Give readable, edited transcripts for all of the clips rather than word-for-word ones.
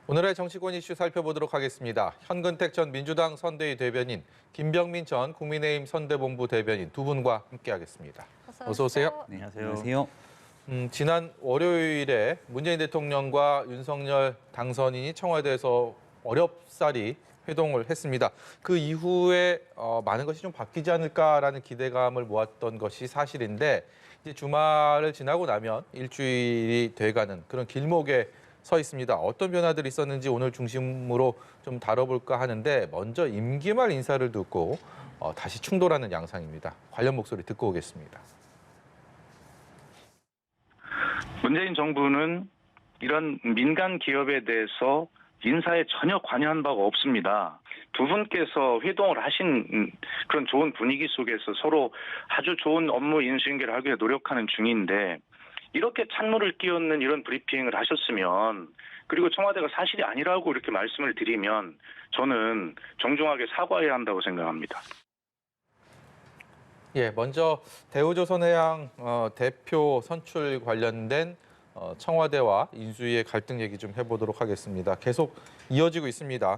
오늘의 정치권 이슈 살펴보도록 하겠습니다. 현근택 전 민주당 선대위 대변인, 김병민 전 국민의힘 선대본부 대변인 두 분과 함께하겠습니다. 어서 오세요. 네, 안녕하세요. 지난 월요일에 문재인 대통령과 윤석열 당선인이 청와대에서 어렵사리 회동을 했습니다. 그 이후에 많은 것이 좀 바뀌지 않을까라는 기대감을 모았던 것이 사실인데 이제 주말을 지나고 나면 일주일이 돼가는 그런 길목에 서 있습니다. 어떤 변화들이 있었는지 오늘 중심으로 좀 다뤄볼까 하는데 먼저 임기 말 인사를 듣고 다시 충돌하는 양상입니다. 관련 목소리 듣고 오겠습니다. 문재인 정부는 이런 민간 기업에 대해서 인사에 전혀 관여한 바가 없습니다. 두 분께서 회동을 하신 그런 좋은 분위기 속에서 서로 아주 좋은 업무 인수인계를 하기 위해 노력하는 중인데 이렇게 찬물을 끼얹는 이런 브리핑을 하셨으면 그리고 청와대가 사실이 아니라고 이렇게 말씀을 드리면 저는 정중하게 사과해야 한다고 생각합니다. 예, 먼저 대우조선해양 대표 선출 관련된 청와대와 인수위의 갈등 얘기 좀 해보도록 하겠습니다. 계속 이어지고 있습니다.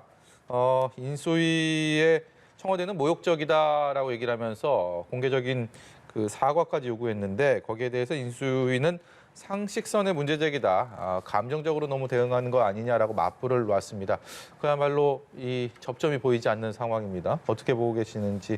인수위의 청와대는 모욕적이다라고 얘기를 하면서 공개적인 그 사과까지 요구했는데 거기에 대해서 인수위는 상식선의 문제제기다. 감정적으로 너무 대응하는 거 아니냐라고 맞불을 놨습니다. 그야말로 이 접점이 보이지 않는 상황입니다. 어떻게 보고 계시는지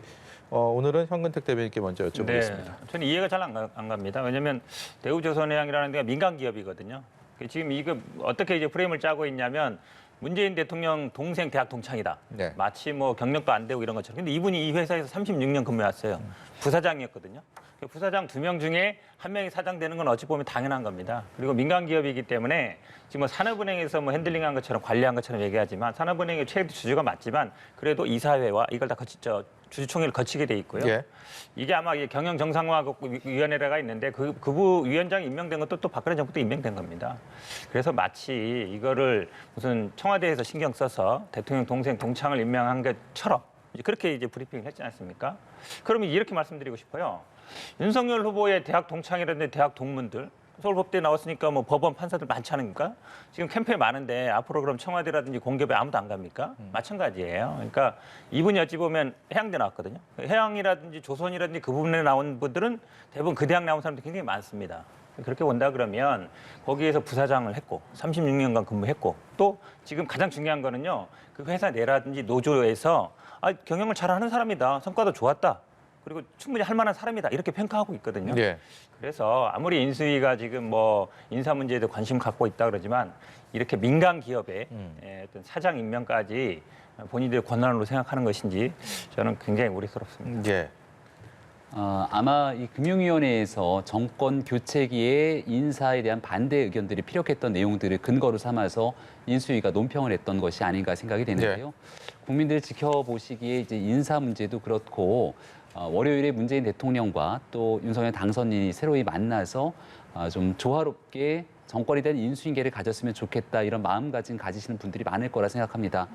오늘은 현근택 대변인께 먼저 여쭤보겠습니다. 네, 저는 이해가 잘 안 갑니다. 왜냐하면 대우조선해양이라는 데가 민간 기업이거든요. 지금 이거 어떻게 이제 프레임을 짜고 있냐면 문재인 대통령 동생 대학 동창이다. 네. 마치 뭐 경력도 안 되고 이런 것처럼. 근데 이분이 이 회사에서 36년 근무했어요. 부사장이었거든요. 부사장 2명 중에 1명이 사장 되는 건 어찌 보면 당연한 겁니다. 그리고 민간 기업이기 때문에 지금 뭐 산업은행에서 뭐 핸들링한 것처럼 관리한 것처럼 얘기하지만 산업은행의 최대 주주가 맞지만 그래도 이사회와 이걸 다 주주총회를 거치게 돼 있고요. 예. 이게 아마 경영정상화위원회가 있는데 그 위원장이 임명된 것도 또 박근혜 정부 때 임명된 겁니다. 그래서 마치 이거를 무슨 청와대에서 신경 써서 대통령 동생 동창을 임명한 것처럼 그렇게 이제 브리핑을 했지 않습니까? 그러면 이렇게 말씀드리고 싶어요. 윤석열 후보의 대학 동창이라든지 대학 동문들 서울법대에 나왔으니까 뭐 법원 판사들 많지 않습니까? 지금 캠페인 많은데 앞으로 그럼 청와대라든지 공기업에 아무도 안 갑니까? 마찬가지예요. 그러니까 이분이 어찌 보면 해양대 나왔거든요. 해양이라든지 조선이라든지 그 부분에 나온 분들은 대부분 그 대학 나온 사람들이 굉장히 많습니다. 그렇게 본다 그러면 거기에서 부사장을 했고 36년간 근무했고 또 지금 가장 중요한 거는요. 그 회사 내라든지 노조에서 경영을 잘하는 사람이다. 성과도 좋았다. 그리고 충분히 할 만한 사람이다. 이렇게 평가하고 있거든요. 예. 그래서 아무리 인수위가 지금 뭐 인사 문제에도 관심 갖고 있다 그러지만 이렇게 민간 기업의 어떤 사장 임명까지 본인들의 권한으로 생각하는 것인지 저는 굉장히 우려스럽습니다. 예. 아마 이 금융위원회에서 정권 교체기에 인사에 대한 반대 의견들이 피력했던 내용들을 근거로 삼아서 인수위가 논평을 했던 것이 아닌가 생각이 되는데요. 네. 국민들 지켜보시기에 이제 인사 문제도 그렇고 월요일에 문재인 대통령과 또 윤석열 당선인이 새로이 만나서 좀 조화롭게 정권에 대한 인수인계를 가졌으면 좋겠다 이런 마음가짐 가지시는 분들이 많을 거라 생각합니다.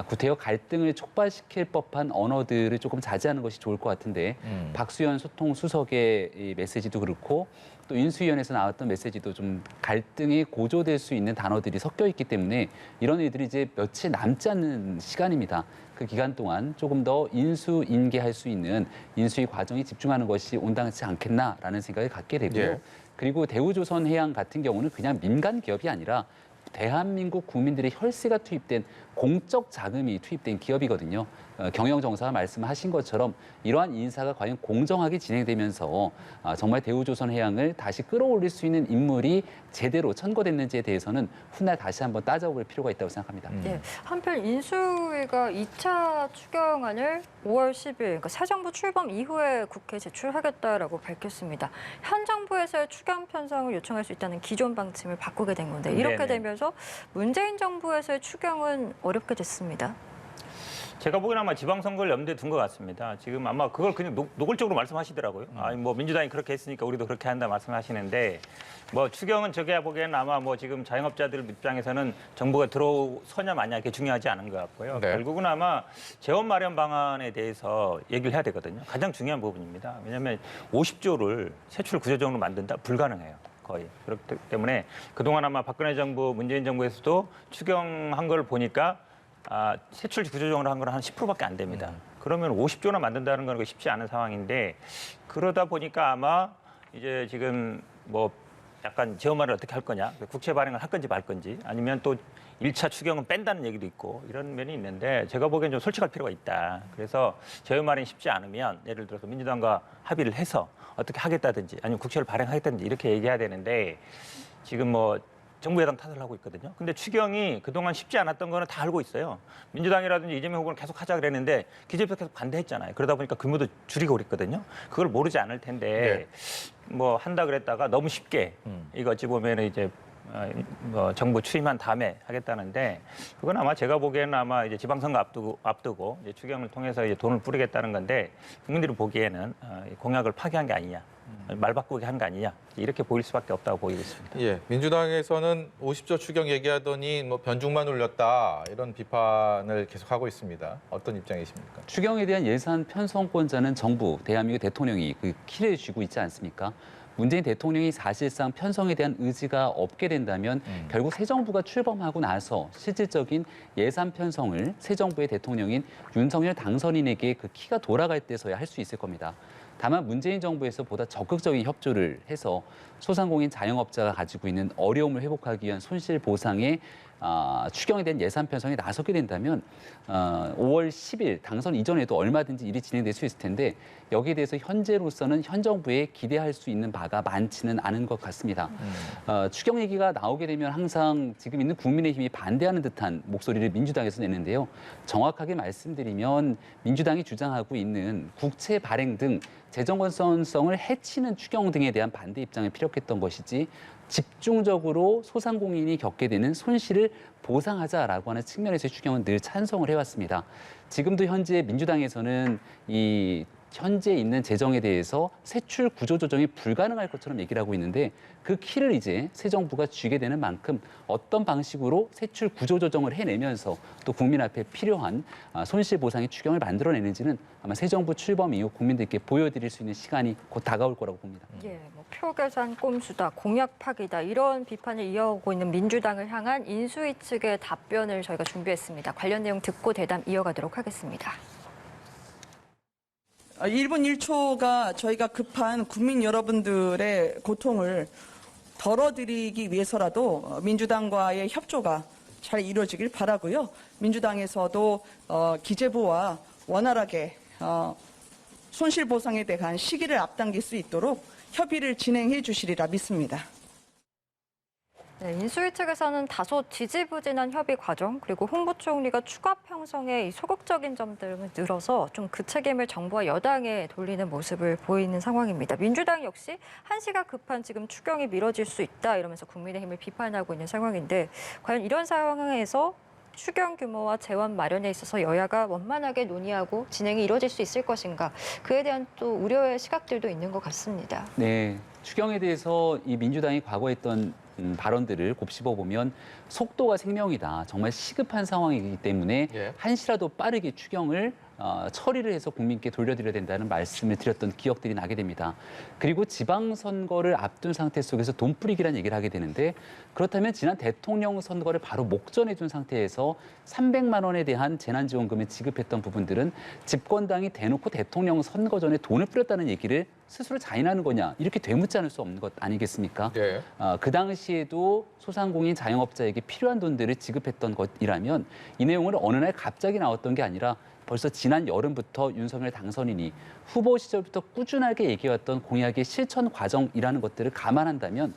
구태여 갈등을 촉발시킬 법한 언어들을 조금 자제하는 것이 좋을 것 같은데 박수현 소통수석의 이 메시지도 그렇고 또 인수위원회에서 나왔던 메시지도 좀 갈등이 고조될 수 있는 단어들이 섞여 있기 때문에 이런 일들이 이제 며칠 남지 않는 시간입니다. 그 기간 동안 조금 더 인수인계할 수 있는 인수위 과정에 집중하는 것이 온당치 않겠나라는 생각을 갖게 되고요. 예. 그리고 대우조선해양 같은 경우는 그냥 민간 기업이 아니라 대한민국 국민들의 혈세가 투입된 공적 자금이 투입된 기업이거든요. 경영정사가 말씀하신 것처럼 이러한 인사가 과연 공정하게 진행되면서 정말 대우조선해양을 다시 끌어올릴 수 있는 인물이 제대로 천거됐는지에 대해서는 훗날 다시 한번 따져볼 필요가 있다고 생각합니다. 네, 한편 인수위가 2차 추경안을 5월 10일, 그러니까 새 정부 출범 이후에 국회에 제출하겠다라고 밝혔습니다. 현 정부에서의 추경 편성을 요청할 수 있다는 기존 방침을 바꾸게 된 건데 이렇게 네네. 되면서 문재인 정부에서의 추경은 어렵게 됐습니다. 제가 보기에는 아마 지방선거를 염두에 둔 것 같습니다. 지금 아마 그걸 그냥 노골적으로 말씀하시더라고요. 뭐 민주당이 그렇게 했으니까 우리도 그렇게 한다 말씀하시는데 뭐 추경은 제가 보기에는 아마 뭐 지금 자영업자들 입장에서는 정부가 들어서냐 마냐 이게 중요하지 않은 것 같고요. 네. 결국은 아마 재원 마련 방안에 대해서 얘기를 해야 되거든요. 가장 중요한 부분입니다. 왜냐하면 50조를 세출 구조적으로 만든다 불가능해요. 거의. 그렇기 때문에 그동안 아마 박근혜 정부, 문재인 정부에서도 추경한 걸 보니까 세출 구조조정을 한 건 한 10%밖에 안 됩니다. 그러면 50조나 만든다는 건 쉽지 않은 상황인데 그러다 보니까 아마 이제 지금 뭐 약간 지원말을 어떻게 할 거냐, 국채 발행을 할 건지 말 건지 아니면 또 1차 추경은 뺀다는 얘기도 있고 이런 면이 있는데 제가 보기엔 좀 솔직할 필요가 있다. 그래서 재원 마련이 쉽지 않으면 예를 들어서 민주당과 합의를 해서 어떻게 하겠다든지 아니면 국채를 발행하겠다든지 이렇게 얘기해야 되는데 지금 뭐 정부 여당 탓을 하고 있거든요. 근데 추경이 그동안 쉽지 않았던 거는 다 알고 있어요. 민주당이라든지 이재명 후보는 계속 하자 그랬는데 기재부에서 계속 반대했잖아요. 그러다 보니까 규모도 줄이고 그랬거든요. 그걸 모르지 않을 텐데 뭐 한다 그랬다가 너무 쉽게 이거 어찌 보면 이제 뭐 정부 취임한 다음에 하겠다는데 그건 아마 제가 보기에는 아마 이제 지방선거 앞두고 이제 추경을 통해서 이제 돈을 뿌리겠다는 건데 국민들이 보기에는 공약을 파기한 게 아니냐. 말 바꾸게 한 거 아니냐 이렇게 보일 수밖에 없다고 보이고 있습니다. 예, 민주당에서는 50조 추경 얘기하더니 뭐 변죽만 올렸다 이런 비판을 계속하고 있습니다. 어떤 입장이십니까? 추경에 대한 예산 편성권자는 정부, 대한민국 대통령이 그 키를 쥐고 있지 않습니까? 문재인 대통령이 사실상 편성에 대한 의지가 없게 된다면 결국 새 정부가 출범하고 나서 실질적인 예산 편성을 새 정부의 대통령인 윤석열 당선인에게 그 키가 돌아갈 때서야 할 수 있을 겁니다. 다만 문재인 정부에서 보다 적극적인 협조를 해서 소상공인 자영업자가 가지고 있는 어려움을 회복하기 위한 손실 보상에 추경에 대한 예산 편성에 나서게 된다면 5월 10일 당선 이전에도 얼마든지 일이 진행될 수 있을 텐데 여기에 대해서 현재로서는 현 정부에 기대할 수 있는 바가 많지는 않은 것 같습니다. 추경 얘기가 나오게 되면 항상 지금 있는 국민의힘이 반대하는 듯한 목소리를 민주당에서 내는데요. 정확하게 말씀드리면 민주당이 주장하고 있는 국채 발행 등 재정 건전성을 해치는 추경 등에 대한 반대 입장을 피력했던 것이지 집중적으로 소상공인이 겪게 되는 손실을 보상하자라고 하는 측면에서의 추경은 늘 찬성을 해왔습니다. 지금도 현재 민주당에서는 이 현재 있는 재정에 대해서 세출 구조 조정이 불가능할 것처럼 얘기를 하고 있는데 그 키를 이제 새 정부가 쥐게 되는 만큼 어떤 방식으로 세출 구조 조정을 해내면서 또 국민 앞에 필요한 손실 보상의 추경을 만들어내는지는 아마 새 정부 출범 이후 국민들께 보여드릴 수 있는 시간이 곧 다가올 거라고 봅니다. 예, 뭐 표계산 꼼수다, 공약 파기다 이런 비판을 이어오고 있는 민주당을 향한 인수위 측의 답변을 저희가 준비했습니다. 관련 내용 듣고 대담 이어가도록 하겠습니다. 1분 1초가 저희가 급한 국민 여러분들의 고통을 덜어드리기 위해서라도 민주당과의 협조가 잘 이루어지길 바라고요. 민주당에서도 기재부와 원활하게 손실보상에 대한 시기를 앞당길 수 있도록 협의를 진행해 주시리라 믿습니다. 네, 인수위 측에서는 다소 지지부진한 협의 과정 그리고 홍보총리가 추가 편성에 소극적인 점들을 늘어서 좀 그 책임을 정부와 여당에 돌리는 모습을 보이는 상황입니다. 민주당 역시 한시가 급한 지금 추경이 미뤄질 수 있다 이러면서 국민의힘을 비판하고 있는 상황인데 과연 이런 상황에서 추경 규모와 재원 마련에 있어서 여야가 원만하게 논의하고 진행이 이루어질 수 있을 것인가 그에 대한 또 우려의 시각들도 있는 것 같습니다. 네, 추경에 대해서 이 민주당이 과거에 했던 발언들을 곱씹어 보면 속도가 생명이다. 정말 시급한 상황이기 때문에 한시라도 빠르게 추경을 처리를 해서 국민께 돌려드려야 된다는 말씀을 드렸던 기억들이 나게 됩니다. 그리고 지방선거를 앞둔 상태 속에서 돈뿌리기라는 얘기를 하게 되는데 그렇다면 지난 대통령 선거를 바로 목전에 둔 상태에서 300만 원에 대한 재난지원금을 지급했던 부분들은 집권당이 대놓고 대통령 선거 전에 돈을 뿌렸다는 얘기를 스스로 자인하는 거냐 이렇게 되묻지 않을 수 없는 것 아니겠습니까? 네. 그 당시에도 소상공인 자영업자에게 필요한 돈들을 지급했던 것이라면 이 내용은 어느 날 갑자기 나왔던 게 아니라 벌써 지난 여름부터 윤석열 당선인이 후보 시절부터 꾸준하게 얘기해왔던 공약의 실천 과정이라는 것들을 감안한다면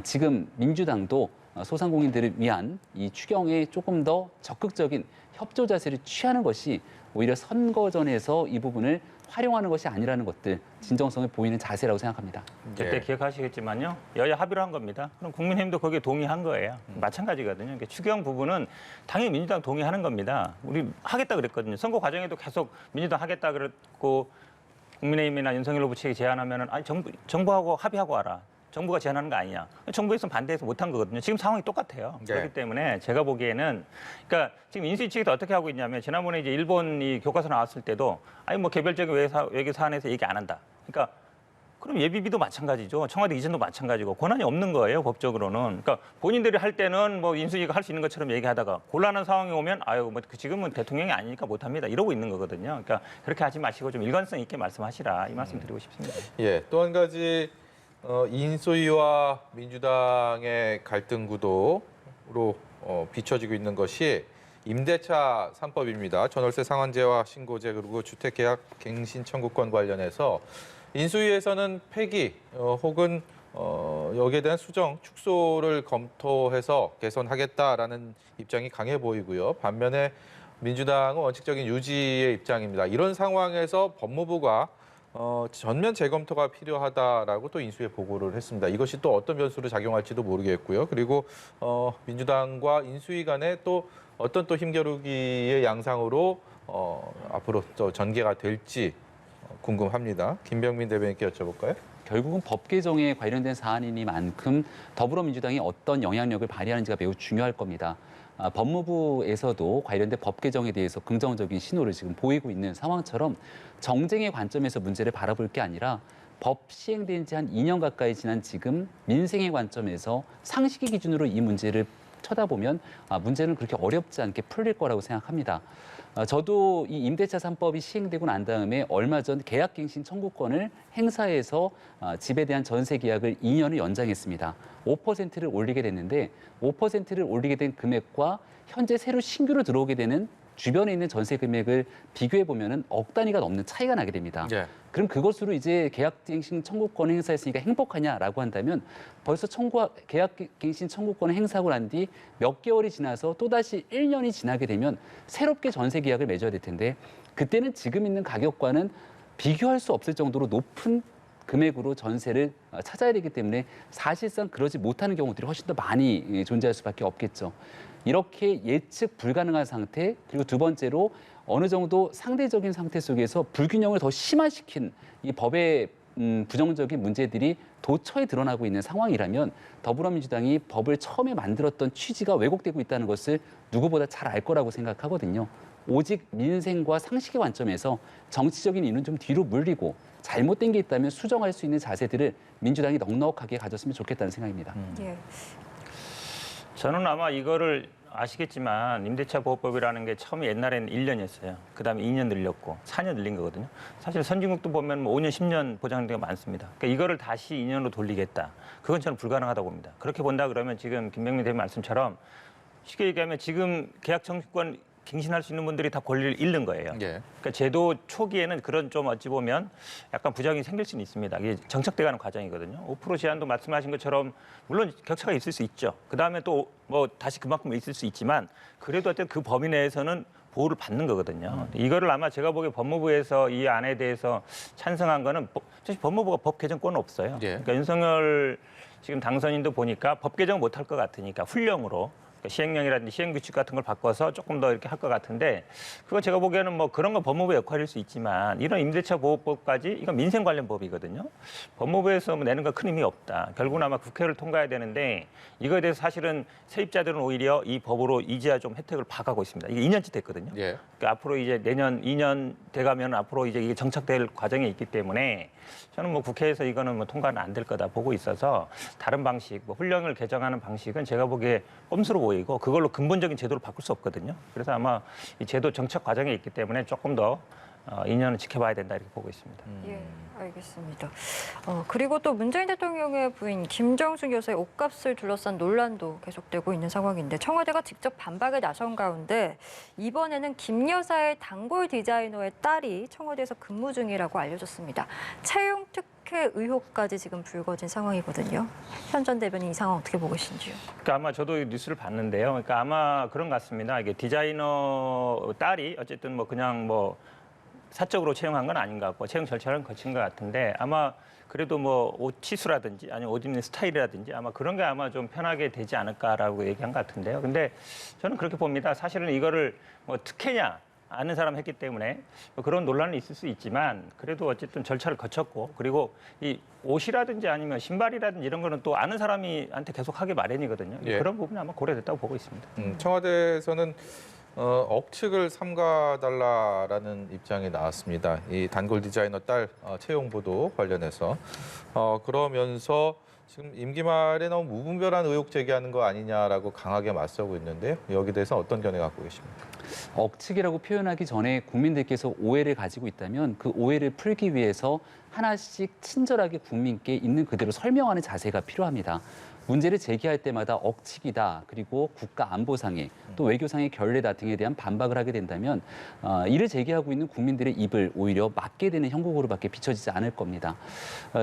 지금 민주당도 소상공인들을 위한 이 추경에 조금 더 적극적인 협조 자세를 취하는 것이 오히려 선거전에서 이 부분을 활용하는 것이 아니라는 것들 진정성을 보이는 자세라고 생각합니다. 그때 기억하시겠지만요. 여야 합의를 한 겁니다. 그럼 국민의힘도 거기에 동의한 거예요. 마찬가지거든요. 그러니까 추경 부분은 당연히 민주당 동의하는 겁니다. 우리 하겠다 그랬거든요. 선거 과정에도 계속 민주당 하겠다 그랬고 국민의힘이나 윤석열 후보 측이 제안하면은 아니 정부하고 합의하고 와라. 정부가 제안하는 거 아니냐. 정부에서 반대해서 못한 거거든요. 지금 상황이 똑같아요. 그렇기 때문에 제가 보기에는 그러니까 지금 인수위 측에서 어떻게 하고 있냐면 지난번에 이제 일본 이 교과서 나왔을 때도 아니 뭐 개별적인 외교 사안에서 얘기 안 한다. 그러니까 그럼 예비비도 마찬가지죠. 청와대 이전도 마찬가지고 권한이 없는 거예요, 법적으로는. 그러니까 본인들이 할 때는 뭐 인수위가 할 수 있는 것처럼 얘기하다가 곤란한 상황이 오면 아유 뭐 지금은 대통령이 아니니까 못합니다 이러고 있는 거거든요. 그러니까 그렇게 하지 마시고 좀 일관성 있게 말씀하시라 이 말씀 드리고 싶습니다. 예, 또 한 가지 인수위와 민주당의 갈등 구도로 비춰지고 있는 것이 임대차 3법입니다. 전월세 상한제와 신고제 그리고 주택계약 갱신 청구권 관련해서 인수위에서는 폐기 혹은 여기에 대한 수정, 축소를 검토해서 개선하겠다라는 입장이 강해 보이고요. 반면에 민주당은 원칙적인 유지의 입장입니다. 이런 상황에서 법무부가 전면 재검토가 필요하다라고 또 인수위에 보고를 했습니다. 이것이 또 어떤 변수로 작용할지도 모르겠고요. 그리고 민주당과 인수위 간에 또 어떤 또 힘겨루기의 양상으로 앞으로 또 전개가 될지 궁금합니다. 김병민 대변인께 여쭤볼까요? 결국은 법 개정에 관련된 사안이니만큼 더불어민주당이 어떤 영향력을 발휘하는지가 매우 중요할 겁니다. 법무부에서도 관련된 법 개정에 대해서 긍정적인 신호를 지금 보이고 있는 상황처럼 정쟁의 관점에서 문제를 바라볼 게 아니라 법 시행된 지 한 2년 가까이 지난 지금 민생의 관점에서 상식의 기준으로 이 문제를 쳐다보면 문제는 그렇게 어렵지 않게 풀릴 거라고 생각합니다. 저도 이 임대차 3법이 시행되고 난 다음에 얼마 전 계약갱신 청구권을 행사해서 집에 대한 전세 계약을 2년을 연장했습니다. 5%를 올리게 됐는데 5%를 올리게 된 금액과 현재 새로 신규로 들어오게 되는 주변에 있는 전세 금액을 비교해 보면은 억 단위가 넘는 차이가 나게 됩니다. 예. 그럼 그것으로 이제 계약갱신 청구권 행사했으니까 행복하냐라고 한다면 벌써 계약갱신 청구권을 행사하고 난 뒤 몇 개월이 지나서 또다시 1년이 지나게 되면 새롭게 전세 계약을 맺어야 될 텐데 그때는 지금 있는 가격과는 비교할 수 없을 정도로 높은 금액으로 전세를 찾아야 되기 때문에 사실상 그러지 못하는 경우들이 훨씬 더 많이 존재할 수밖에 없겠죠. 이렇게 예측 불가능한 상태, 그리고 두 번째로 어느 정도 상대적인 상태 속에서 불균형을 더 심화시킨 이 법의 부정적인 문제들이 도처에 드러나고 있는 상황이라면 더불어민주당이 법을 처음에 만들었던 취지가 왜곡되고 있다는 것을 누구보다 잘 알 거라고 생각하거든요. 오직 민생과 상식의 관점에서 정치적인 이유는 좀 뒤로 물리고 잘못된 게 있다면 수정할 수 있는 자세들을 민주당이 넉넉하게 가졌으면 좋겠다는 생각입니다. 예. 저는 아마 이거를 아시겠지만 임대차 보호법이라는 게 처음에 옛날에는 1년이었어요. 그다음에 2년 늘렸고 4년 늘린 거거든요. 사실 선진국도 보면 뭐 5년, 10년 보장된 게 많습니다. 그러니까 이거를 다시 2년으로 돌리겠다. 그건 저는 불가능하다고 봅니다. 그렇게 본다 그러면 지금 김병민 대변인 말씀처럼 쉽게 얘기하면 지금 계약 청구권 갱신할 수 있는 분들이 다 권리를 잃는 거예요. 예. 그러니까 제도 초기에는 그런 좀 어찌 보면 약간 부작용이 생길 수는 있습니다. 이게 정착돼가는 과정이거든요. 5% 제한도 말씀하신 것처럼 물론 격차가 있을 수 있죠. 그다음에 또 뭐 다시 그만큼 있을 수 있지만 그래도 어쨌든 그 범위 내에서는 보호를 받는 거거든요. 이거를 아마 제가 보기에 법무부에서 이 안에 대해서 찬성한 거는 사실 법무부가 법 개정권은 없어요. 예. 그러니까 윤석열 지금 당선인도 보니까 법 개정 못할 것 같으니까 훈령으로 시행령이라든지 시행규칙 같은 걸 바꿔서 조금 더 이렇게 할 것 같은데 그거 제가 보기에는 뭐 그런 건 법무부의 역할일 수 있지만 이런 임대차 보호법까지 이건 민생 관련 법이거든요. 법무부에서 뭐 내는 건 큰 의미 없다. 결국은 아마 국회를 통과해야 되는데 이거에 대해서 사실은 세입자들은 오히려 이 법으로 이제야 좀 혜택을 봐가고 있습니다. 이게 2년째 됐거든요. 예. 그러니까 앞으로 이제 내년 2년 돼가면 앞으로 이제 이게 정착될 과정에 있기 때문에 저는 뭐 국회에서 이거는 뭐 통과는 안 될 거다 보고 있어서 다른 방식, 뭐 훈령을 개정하는 방식은 제가 보기에 꼼수로 보이고 그걸로 근본적인 제도를 바꿀 수 없거든요. 그래서 아마 이 제도 정착 과정에 있기 때문에 조금 더 2년은 지켜봐야 된다 이렇게 보고 있습니다. 예, 알겠습니다. 그리고 또 문재인 대통령의 부인 김정숙 여사의 옷값을 둘러싼 논란도 계속되고 있는 상황인데 청와대가 직접 반박에 나선 가운데 이번에는 김 여사의 단골 디자이너의 딸이 청와대에서 근무 중이라고 알려졌습니다. 채용 특혜 의혹까지 지금 불거진 상황이거든요. 현 전 대변인 이 상황 어떻게 보고 계신지요? 그러니까 아마 저도 이 뉴스를 봤는데요. 그러니까 아마 그런 것 같습니다. 이게 디자이너 딸이 어쨌든 뭐 그냥 뭐 사적으로 채용한 건 아닌 것 같고 채용 절차를 거친 것 같은데 아마 그래도 뭐 옷 치수라든지 아니면 옷 입는 스타일이라든지 아마 그런 게 아마 좀 편하게 되지 않을까라고 얘기한 것 같은데요. 근데 저는 그렇게 봅니다. 사실은 이거를 뭐 특혜냐 아는 사람 했기 때문에 뭐 그런 논란이 있을 수 있지만 그래도 어쨌든 절차를 거쳤고 그리고 이 옷이라든지 아니면 신발이라든지 이런 거는 또 아는 사람이한테 계속 하기 마련이거든요. 예. 그런 부분이 아마 고려됐다고 보고 있습니다. 청와대에서는 억측을 삼가달라라는 입장이 나왔습니다. 이 단골 디자이너 딸 채용보도 관련해서 그러면서 지금 임기 말에 너무 무분별한 의혹 제기하는 거 아니냐라고 강하게 맞서고 있는데요. 여기 대해서 어떤 견해 갖고 계십니까? 억측이라고 표현하기 전에 국민들께서 오해를 가지고 있다면 그 오해를 풀기 위해서 하나씩 친절하게 국민께 있는 그대로 설명하는 자세가 필요합니다. 문제를 제기할 때마다 억측이다, 그리고 국가 안보상의 또 외교상의 결례다 등에 대한 반박을 하게 된다면 이를 제기하고 있는 국민들의 입을 오히려 막게 되는 형국으로밖에 비춰지지 않을 겁니다.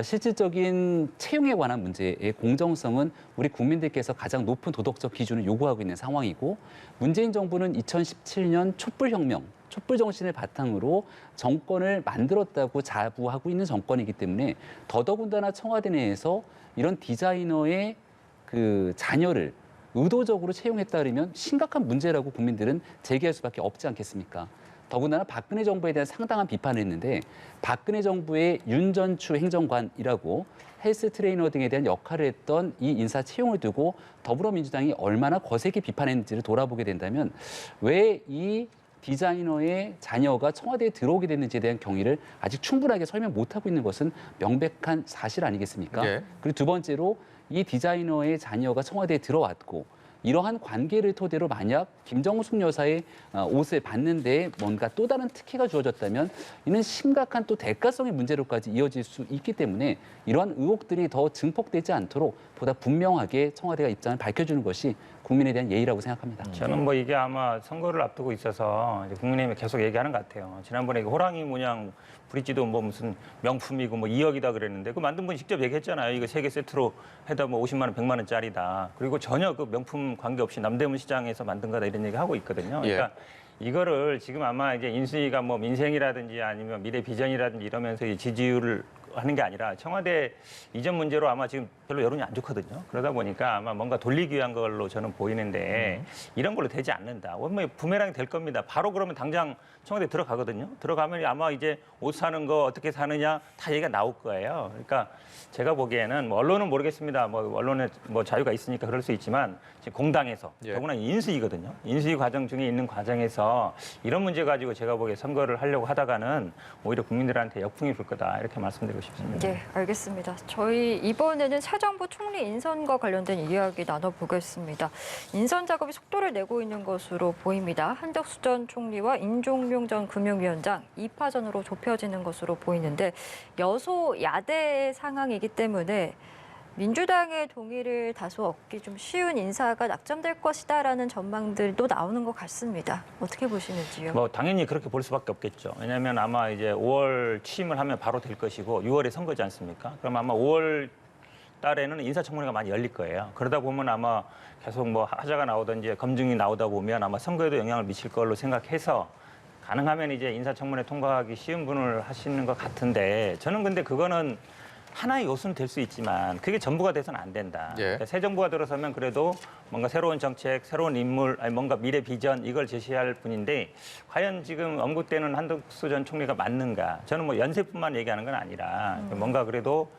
실질적인 채용에 관한 문제의 공정성은 우리 국민들께서 가장 높은 도덕적 기준을 요구하고 있는 상황이고, 문재인 정부는 2017년 촛불혁명, 촛불 정신을 바탕으로 정권을 만들었다고 자부하고 있는 정권이기 때문에 더더군다나 청와대 내에서 이런 디자이너의 그 자녀를 의도적으로 채용했다 그러면 심각한 문제라고 국민들은 제기할 수밖에 없지 않겠습니까? 더군다나 박근혜 정부에 대한 상당한 비판을 했는데, 박근혜 정부의 윤전추 행정관이라고 헬스 트레이너 등에 대한 역할을 했던 이 인사 채용을 두고 더불어민주당이 얼마나 거세게 비판했는지를 돌아보게 된다면 왜 이 디자이너의 자녀가 청와대에 들어오게 됐는지에 대한 경위를 아직 충분하게 설명 못하고 있는 것은 명백한 사실 아니겠습니까? 예. 그리고 두 번째로 이 디자이너의 자녀가 청와대에 들어왔고, 이러한 관계를 토대로 만약 김정숙 여사의 옷을 받는데 뭔가 또 다른 특혜가 주어졌다면 이는 심각한 또 대가성의 문제로까지 이어질 수 있기 때문에 이러한 의혹들이 더 증폭되지 않도록 보다 분명하게 청와대가 입장을 밝혀주는 것이 국민에 대한 예의라고 생각합니다. 저는 뭐 이게 아마 선거를 앞두고 있어서 이제 국민의힘이 계속 얘기하는 것 같아요. 지난번에 호랑이 문양 브릿지도 뭐 무슨 명품이고 뭐 2억이다 그랬는데 그 만든 분이 직접 얘기했잖아요. 이거 3개 세트로 해다 뭐 50만 원, 100만 원짜리다. 그리고 전혀 그 명품 관계없이 남대문 시장에서 만든 거다 이런 얘기 하고 있거든요. 그러니까 이거를 지금 아마 이제 인수위가 뭐 민생이라든지 아니면 미래 비전이라든지 이러면서 이 지지율을 하는 게 아니라 청와대 이전 문제로 아마 지금 별로 여론이 안 좋거든요. 그러다 보니까 아마 뭔가 돌리기 위한 걸로 저는 보이는데 이런 걸로 되지 않는다. 뭐 부메랑이 될 겁니다. 바로 그러면 당장 청와대 들어가거든요. 들어가면 아마 이제 옷 사는 거 어떻게 사느냐 다 얘기가 나올 거예요. 그러니까 제가 보기에는 뭐 언론은 모르겠습니다. 뭐 언론에 뭐 자유가 있으니까 그럴 수 있지만 지금 공당에서 더구나 인수위거든요. 인수위 과정 중에 있는 과정에서 이런 문제 가지고 제가 보기에 선거를 하려고 하다가는 오히려 국민들한테 역풍이 불 거다 이렇게 말씀드리고 싶습니다. 네, 알겠습니다. 저희 이번에는 새 정부 총리 인선과 관련된 이야기 나눠보겠습니다. 인선 작업이 속도를 내고 있는 것으로 보입니다. 한덕수 전 총리와 인종용 전 금융위원장 2파전으로 좁혀지는 것으로 보이는데 여소야대 상황이기 때문에 민주당의 동의를 다소 얻기 좀 쉬운 인사가 낙점될 것이다라는 전망들도 나오는 것 같습니다. 어떻게 보시는지요? 뭐 당연히 그렇게 볼 수밖에 없겠죠. 왜냐하면 아마 이제 5월 취임을 하면 바로 될 것이고 6월에 선거지 않습니까? 그럼 아마 5월 달에는 인사청문회가 많이 열릴 거예요. 그러다 보면 아마 계속 뭐 하자가 나오든지 검증이 나오다 보면 아마 선거에도 영향을 미칠 걸로 생각해서 가능하면 이제 인사청문회 통과하기 쉬운 분을 하시는 것 같은데 저는 근데 그거는 하나의 요소는 될 수 있지만 그게 전부가 돼서는 안 된다. 그러니까 새 정부가 들어서면 그래도 뭔가 새로운 정책, 새로운 인물, 아니 뭔가 미래 비전 이걸 제시할 분인데 과연 지금 언급되는 한덕수 전 총리가 맞는가? 저는 뭐 연세뿐만 얘기하는 건 아니라 뭔가 그래도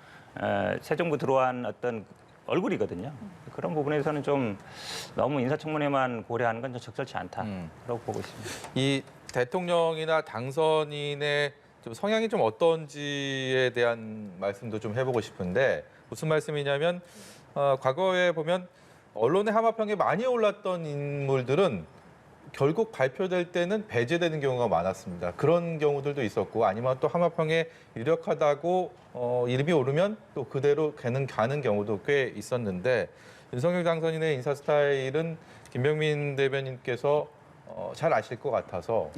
새 정부 들어온 어떤 얼굴이거든요. 그런 부분에서는 좀 너무 인사청문회만 고려하는 건 좀 적절치 않다라고 보고 있습니다. 이 대통령이나 당선인의 좀 성향이 좀 어떤지에 대한 말씀도 좀 해보고 싶은데 무슨 말씀이냐면 과거에 보면 언론의 하마평에 많이 올랐던 인물들은 결국 발표될 때는 배제되는 경우가 많았습니다. 그런 경우들도 있었고 아니면 또 하마평에 유력하다고 이름이 오르면 또 그대로 가는 경우도 꽤 있었는데 윤석열 당선인의 인사 스타일은 김병민 대변인께서 잘 아실 것 같아서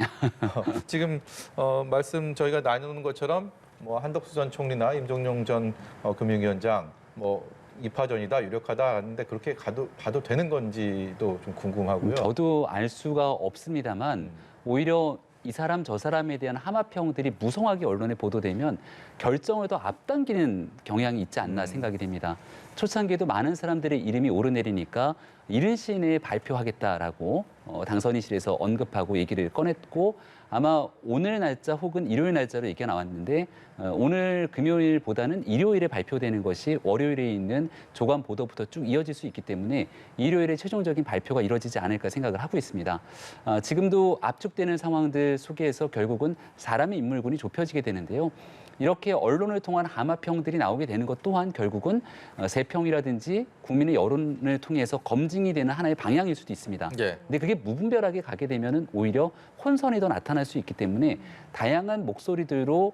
지금 말씀 저희가 나누는 것처럼 뭐 한덕수 전 총리나 임종용 전 금융위원장 뭐 2파전이다 유력하다 하는데 그렇게 봐도 되는 건지도 좀 궁금하고요. 저도 알 수가 없습니다만 오히려 이 사람 저 사람에 대한 하마평들이 무성하게 언론에 보도되면 결정을 더 앞당기는 경향이 있지 않나 생각이 됩니다. 초창기에도 많은 사람들의 이름이 오르내리니까 이른 시일 내에 발표하겠다라고 당선인실에서 언급하고 얘기를 꺼냈고 아마 오늘 날짜 혹은 일요일 날짜로 얘기가 나왔는데 오늘 금요일보다는 일요일에 발표되는 것이 월요일에 있는 조간 보도부터 쭉 이어질 수 있기 때문에 일요일에 최종적인 발표가 이루어지지 않을까 생각을 하고 있습니다. 지금도 압축되는 상황들 속에서 결국은 사람의 인물군이 좁혀지게 되는데요. 이렇게 언론을 통한 하마평들이 나오게 되는 것 또한 결국은 세평이라든지 국민의 여론을 통해서 검증이 되는 하나의 방향일 수도 있습니다. 예. 근데 그게 무분별하게 가게 되면은 오히려 혼선이 더 나타날 수 있기 때문에 다양한 목소리들로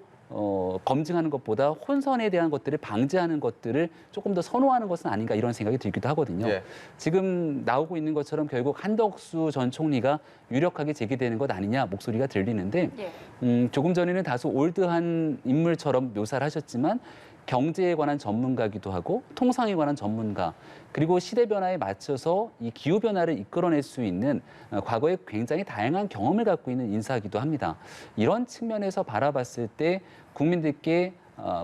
검증하는 것보다 혼선에 대한 것들을 방지하는 것들을 조금 더 선호하는 것은 아닌가 이런 생각이 들기도 하거든요. 예. 지금 나오고 있는 것처럼 결국 한덕수 전 총리가 유력하게 제기되는 것 아니냐 목소리가 들리는데 조금 전에는 다소 올드한 인물처럼 묘사를 하셨지만 경제에 관한 전문가기도 하고 통상에 관한 전문가 그리고 시대 변화에 맞춰서 이 기후 변화를 이끌어낼 수 있는 과거에 굉장히 다양한 경험을 갖고 있는 인사이기도 합니다. 이런 측면에서 바라봤을 때 국민들께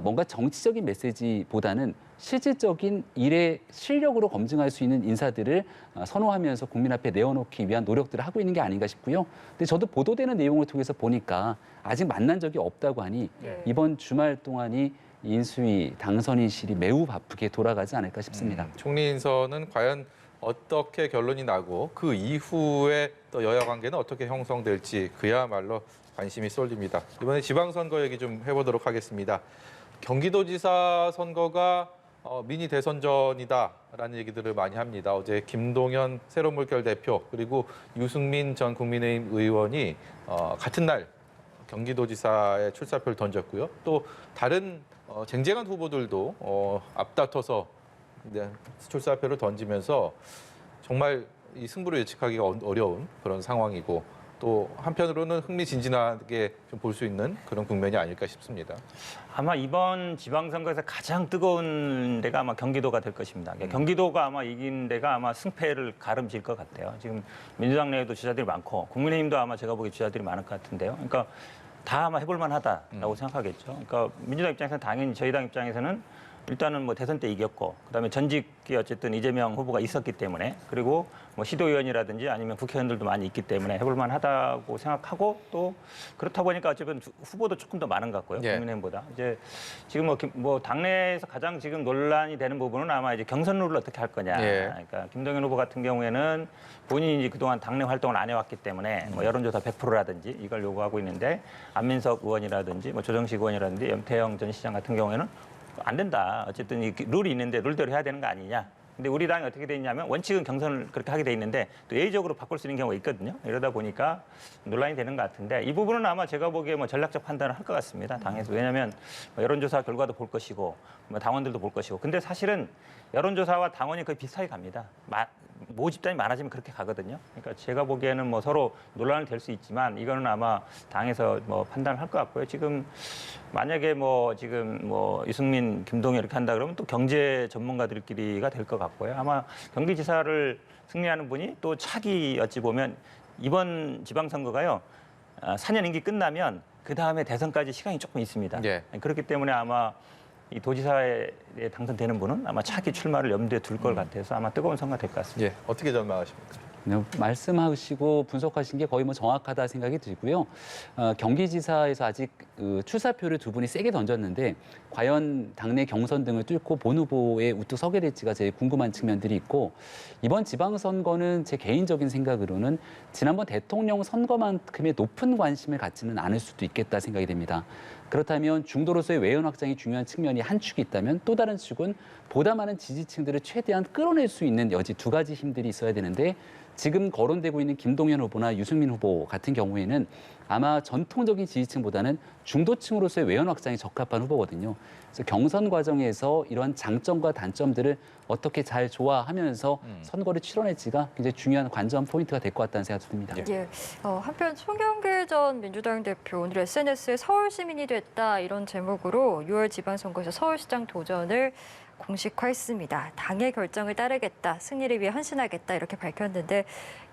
뭔가 정치적인 메시지보다는 실질적인 일의 실력으로 검증할 수 있는 인사들을 선호하면서 국민 앞에 내어놓기 위한 노력들을 하고 있는 게 아닌가 싶고요. 근데 저도 보도되는 내용을 통해서 보니까 아직 만난 적이 없다고 하니 이번 주말 동안이 인수위 당선인실이 매우 바쁘게 돌아가지 않을까 싶습니다. 총리 인선은 과연 어떻게 결론이 나고 그 이후에 또 여야 관계는 어떻게 형성될지 그야말로 관심이 쏠립니다. 이번에 지방선거 얘기 좀 해보도록 하겠습니다. 경기도지사 선거가 미니 대선전이다라는 얘기들을 많이 합니다. 어제 김동연 새로물결 대표 그리고 유승민 전 국민의힘 의원이 같은 날 경기도지사에 출사표를 던졌고요. 또 다른 쟁쟁한 후보들도 앞다퉈서 출사표를 던지면서 정말 이 승부를 예측하기가 어려운 그런 상황이고 또 한편으로는 흥미진진하게 좀 볼 수 있는 그런 국면이 아닐까 싶습니다. 아마 이번 지방선거에서 가장 뜨거운 데가 아마 경기도가 될 것입니다. 경기도가 아마 이긴 데가 아마 승패를 가름질 것 같아요. 지금 민주당 내에도 주자들이 많고 국민의힘도 아마 제가 보기에 주자들이 많을 것 같은데요. 그러니까 다 아마 해볼 만하다라고 생각하겠죠. 그러니까 민주당 입장에서는 당연히 저희 당 입장에서는 일단은 뭐 대선 때 이겼고 그다음에 전직이 어쨌든 이재명 후보가 있었기 때문에 그리고 뭐 시도의원이라든지 아니면 국회의원들도 많이 있기 때문에 해볼 만하다고 생각하고 또 그렇다 보니까 어쨌든 후보도 조금 더 많은 것 같고요. 예. 국민의힘보다 이제 지금 뭐 당내에서 가장 지금 논란이 되는 부분은 아마 이제 경선 룰을 어떻게 할 거냐. 예. 그러니까 김동연 후보 같은 경우에는 본인이 이제 그동안 당내 활동을 안 해왔기 때문에 뭐 여론조사 100%라든지 이걸 요구하고 있는데 안민석 의원이라든지 뭐 조정식 의원이라든지 염태영 전 시장 같은 경우에는 안 된다. 어쨌든 이 룰이 있는데 룰대로 해야 되는 거 아니냐. 근데 우리 당이 어떻게 돼 있냐면 원칙은 경선을 그렇게 하게 돼 있는데 또 예의적으로 바꿀 수 있는 경우가 있거든요. 이러다 보니까 논란이 되는 것 같은데 이 부분은 아마 제가 보기에 뭐 전략적 판단을 할 것 같습니다. 당에서. 왜냐하면 뭐 여론조사 결과도 볼 것이고 뭐 당원들도 볼 것이고. 근데 사실은 여론조사와 당원이 거의 비슷하게 갑니다. 모 집단이 많아지면 그렇게 가거든요. 그러니까 제가 보기에는 뭐 서로 논란이 될 수 있지만 이거는 아마 당에서 뭐 판단을 할 것 같고요. 지금 만약에 뭐 지금 뭐 유승민, 김동연 이렇게 한다 그러면 또 경제 전문가들끼리가 될 것 같고요. 아마 경기지사를 승리하는 분이 또 차기 어찌 보면 이번 지방선거가요. 4년 임기 끝나면 그 다음에 대선까지 시간이 조금 있습니다. 예. 그렇기 때문에 아마 이 도지사에 당선되는 분은 아마 차기 출마를 염두에 둘 것 같아서 아마 뜨거운 선거가 될 것 같습니다. 예, 어떻게 전망하십니까? 네, 말씀하시고 분석하신 게 거의 뭐 정확하다 생각이 들고요. 경기지사에서 아직 출사표를 두 분이 세게 던졌는데 과연 당내 경선 등을 뚫고 본 후보에 우뚝 서게 될지가 제일 궁금한 측면들이 있고 이번 지방선거는 제 개인적인 생각으로는 지난번 대통령 선거만큼의 높은 관심을 갖지는 않을 수도 있겠다 생각이 됩니다. 그렇다면 중도로서의 외연 확장이 중요한 측면이 한 축이 있다면 또 다른 축은 보다 많은 지지층들을 최대한 끌어낼 수 있는 여지 두 가지 힘들이 있어야 되는데 지금 거론되고 있는 김동연 후보나 유승민 후보 같은 경우에는 아마 전통적인 지지층보다는 중도층으로서의 외연 확장에 적합한 후보거든요. 그래서 경선 과정에서 이런 장점과 단점들을 어떻게 잘 조화하면서 선거를 치러낼지가 굉장히 중요한 관전 포인트가 될 것 같다는 생각이 듭니다. 예. 한편 송영길 전 민주당 대표 오늘 SNS에 서울 시민이 됐다 이런 제목으로 6월 지방선거에서 서울시장 도전을 공식화했습니다. 당의 결정을 따르겠다, 승리를 위해 헌신하겠다 이렇게 밝혔는데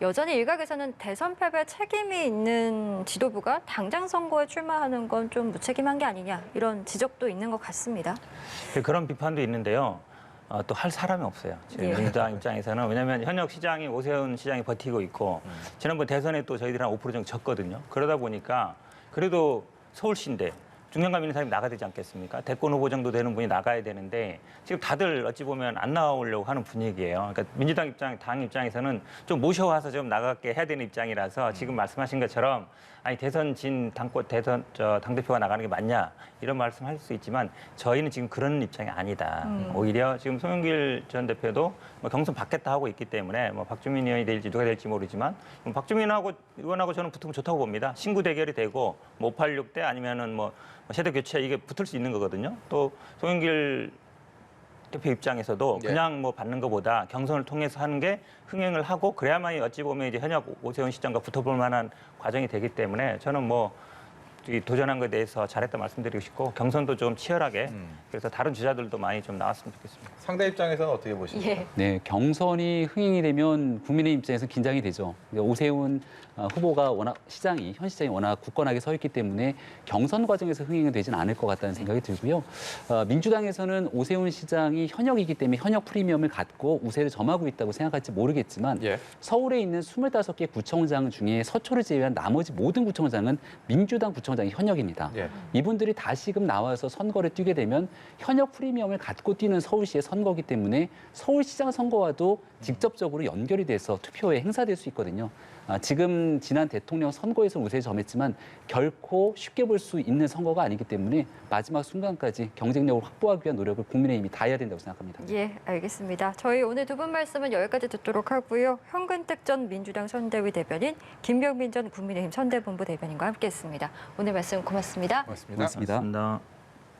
여전히 일각에서는 대선 패배 책임이 있는 지도부가 당장 선거에 출마하는 건 좀 무책임한 게 아니냐 이런 지적도 있는 것 같습니다. 그런 비판도 있는데요. 또 할 사람이 없어요. 지금 예. 민주당 입장에서는 왜냐하면 현역 시장이 오세훈 시장이 버티고 있고 지난번 대선에 또 저희들이 한 5% 정도 졌거든요. 그러다 보니까 그래도 서울시인데 중량감 있는 사람이 나가야 되지 않겠습니까? 대권 후보 정도 되는 분이 나가야 되는데 지금 다들 어찌 보면 안 나오려고 하는 분위기예요. 그러니까 민주당 당 입장에서는 좀 모셔와서 좀 나가게 해야 되는 입장이라서 지금 말씀하신 것처럼 아니 대선 당대표가 나가는 게 맞냐 이런 말씀할 수 있지만 저희는 지금 그런 입장이 아니다. 오히려 지금 송영길 전 대표도 뭐 경선 받겠다 하고 있기 때문에 뭐 박주민 의원이 될지 누가 될지 모르지만 박주민 의원하고 저는 붙으면 좋다고 봅니다. 신구 대결이 되고 뭐 586대 아니면은 뭐 세대 교체 이게 붙을 수 있는 거거든요. 또 송영길 대표 입장에서도 예. 그냥 뭐 받는 것보다 경선을 통해서 하는 게 흥행을 하고 그래야만이 어찌 보면 이제 현역 오세훈 시장과 붙어볼 만한 과정이 되기 때문에 저는 뭐 이 도전한 것에 대해서 잘했다 말씀드리고 싶고 경선도 좀 치열하게 그래서 다른 주자들도 많이 좀 나왔으면 좋겠습니다. 상대 입장에서는 어떻게 보십니까? 예. 네, 경선이 흥행이 되면 국민의 입장에서 긴장이 되죠. 오세훈 후보가 현 시장이 워낙 굳건하게 서 있기 때문에 경선 과정에서 흥행이 되진 않을 것 같다는 생각이 들고요. 민주당에서는 오세훈 시장이 현역이기 때문에 현역 프리미엄을 갖고 우세를 점하고 있다고 생각할지 모르겠지만 예. 서울에 있는 25개 구청장 중에 서초를 제외한 나머지 모든 구청장은 민주당 구청장이 현역입니다. 예. 이분들이 다시금 나와서 선거를 뛰게 되면 현역 프리미엄을 갖고 뛰는 서울시의 선거기 때문에 서울시장 선거와도 직접적으로 연결이 돼서 투표에 행사될 수 있거든요. 지금 지난 대통령 선거에서 우세를 점했지만 결코 쉽게 볼 수 있는 선거가 아니기 때문에 마지막 순간까지 경쟁력을 확보하기 위한 노력을 국민의힘이 다해야 된다고 생각합니다. 예, 알겠습니다. 저희 오늘 두 분 말씀은 여기까지 듣도록 하고요. 현근택 전 민주당 선대위 대변인, 김병민 전 국민의힘 선대본부 대변인과 함께했습니다. 오늘 말씀 고맙습니다. 고맙습니다. 고맙습니다. 고맙습니다.